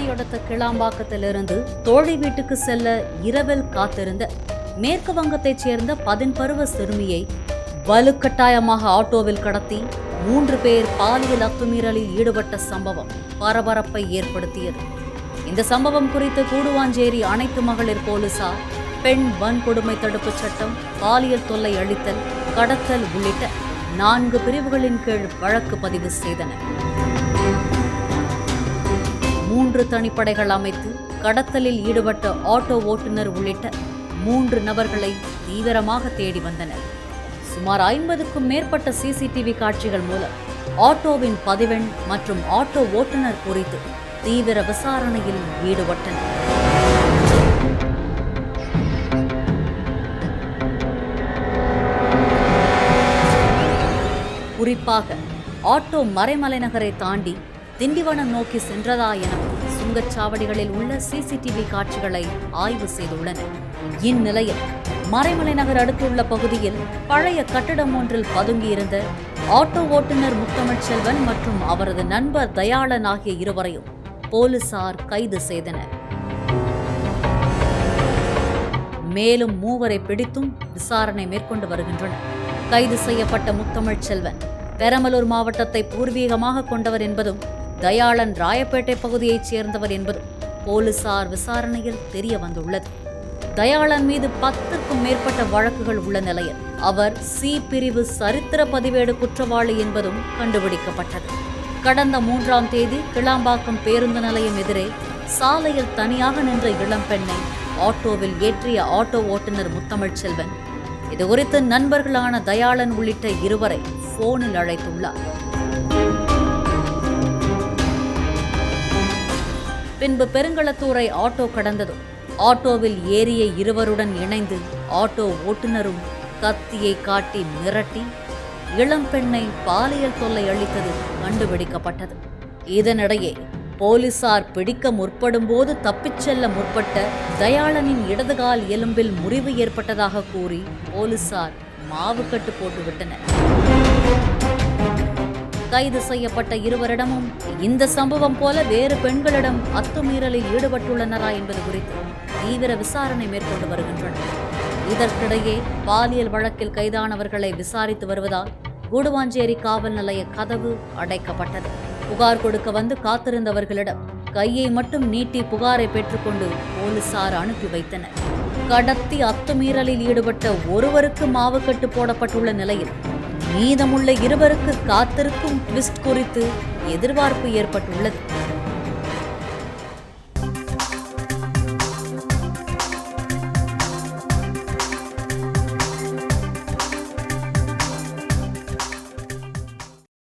சென்னை அடுத்த கிளாம்பாக்கத்திலிருந்து தோழி வீட்டுக்கு செல்ல இரவில் காத்திருந்த மேற்கு வங்கத்தைச் சேர்ந்த 10 பருவ சிறுமியை வலுக்கட்டாயமாக ஆட்டோவில் கடத்தி 3 பேர் பாலியல் அத்துமீறலில் ஈடுபட்ட சம்பவம் பரபரப்பை ஏற்படுத்தியது. இந்த சம்பவம் குறித்து கூடுவாஞ்சேரி அனைத்து மகளிர் போலீசார் பெண் வன்கொடுமை தடுப்புச் சட்டம், பாலியல் தொல்லை அளித்தல், கடத்தல் உள்ளிட்ட 4 பிரிவுகளின் கீழ் வழக்கு பதிவு செய்தனர். 3 தனிப்படைகள் அமைத்து கடத்தலில் ஈடுபட்ட ஆட்டோ ஓட்டுநர் உள்ளிட்ட 3 நபர்களை தீவிரமாக தேடி வந்தனர். சுமார் 50க்கும் மேற்பட்ட சிசிடிவி காட்சிகள் மூலம் ஆட்டோவின் பதிவெண் மற்றும் ஆட்டோ ஓட்டுநர் குறித்து தீவிர விசாரணையில் ஈடுபட்டனர். குறிப்பாக ஆட்டோ மறைமலை நகரை தாண்டி திண்டிவனம் நோக்கி சென்றதா என சுங்கச்சாவடிகளில் உள்ள சிசிடிவி காட்சிகளை ஆய்வு செய்துள்ளனர். இந்நிலையில் மறைமலை நகர் அடுத்துள்ள பகுதியில் பழைய கட்டிடம் ஒன்றில் பதுங்கியிருந்த ஆட்டோ ஓட்டுநர் முத்தமிழ்ச்செல்வன் மற்றும் அவரது நண்பர் தயாளன் ஆகிய இருவரையும் போலீசார் கைது செய்தனர். மேலும் 3 பிடித்தும் விசாரணை மேற்கொண்டு வருகின்றனர். கைது செய்யப்பட்ட முத்தமிழ்ச்செல்வன் பெரம்பலூர் மாவட்டத்தை பூர்வீகமாக கொண்டவர் என்பதும் தயாளன் ராயப்பேட்டை பகுதியைச் சேர்ந்தவர் என்பதும் போலீசார் விசாரணையில் தெரிய வந்துள்ளது. தயாளன் மீது 10க்கும் மேற்பட்ட வழக்குகள் உள்ள நிலையில் அவர் சி பிரிவு சரித்திர பதிவேடு குற்றவாளி என்பதும் கண்டுபிடிக்கப்பட்டது. கடந்த 3ஆம் தேதி கிளாம்பாக்கம் பேருந்து நிலையம் எதிரே சாலையில் தனியாக நின்ற இளம்பெண்ணை ஆட்டோவில் ஏற்றிய ஆட்டோ ஓட்டுநர் முத்தமிழ்ச்செல்வன் இதுகுறித்து நண்பர்களான தயாளன் உள்ளிட்ட 2 போனில் அழைத்துள்ளார். பின்பு பெருங்களத்தூரை ஆட்டோ கடந்ததும் ஆட்டோவில் ஏறிய 2 இணைந்து ஆட்டோ ஓட்டுநரும் கத்தியை காட்டி மிரட்டி இளம்பெண்ணை பாலியல் தொல்லை அளித்தது கண்டுபிடிக்கப்பட்டது. இதனிடையே போலீசார் பிடிக்க முற்படும் போது தப்பிச் செல்ல முற்பட்ட தயாளனின் இடதுகால் எலும்பில் முறிவு ஏற்பட்டதாக கூறி போலீசார் மாவுக்கட்டு போட்டுவிட்டனர். கைது செய்யப்பட்ட 2 இந்த சம்பவம் போல வேறு பெண்களிடம் அத்துமீறலில் ஈடுபட்டுள்ளனரா என்பது குறித்து தீவிர விசாரணை மேற்கொண்டு வருகின்றனர். இதற்கிடையே பாலியல் வழக்கில் கைதானவர்களை விசாரித்து வருவதால் கூடுவாஞ்சேரி காவல் நிலைய கதவு அடைக்கப்பட்டது. புகார் கொடுக்க வந்து காத்திருந்தவர்களிடம் கையை மட்டும் நீட்டி புகாரை பெற்றுக்கொண்டு போலீசார் அனுப்பி வைத்தனர். கடத்தி அத்துமீறலில் ஈடுபட்ட 1 மாவுக்கட்டு போடப்பட்டுள்ள நிலையில் மீதமுள்ள 2 காத்திருக்கும் ட்விஸ்ட் குறித்து எதிர்பார்ப்பு ஏற்பட்டுள்ளது.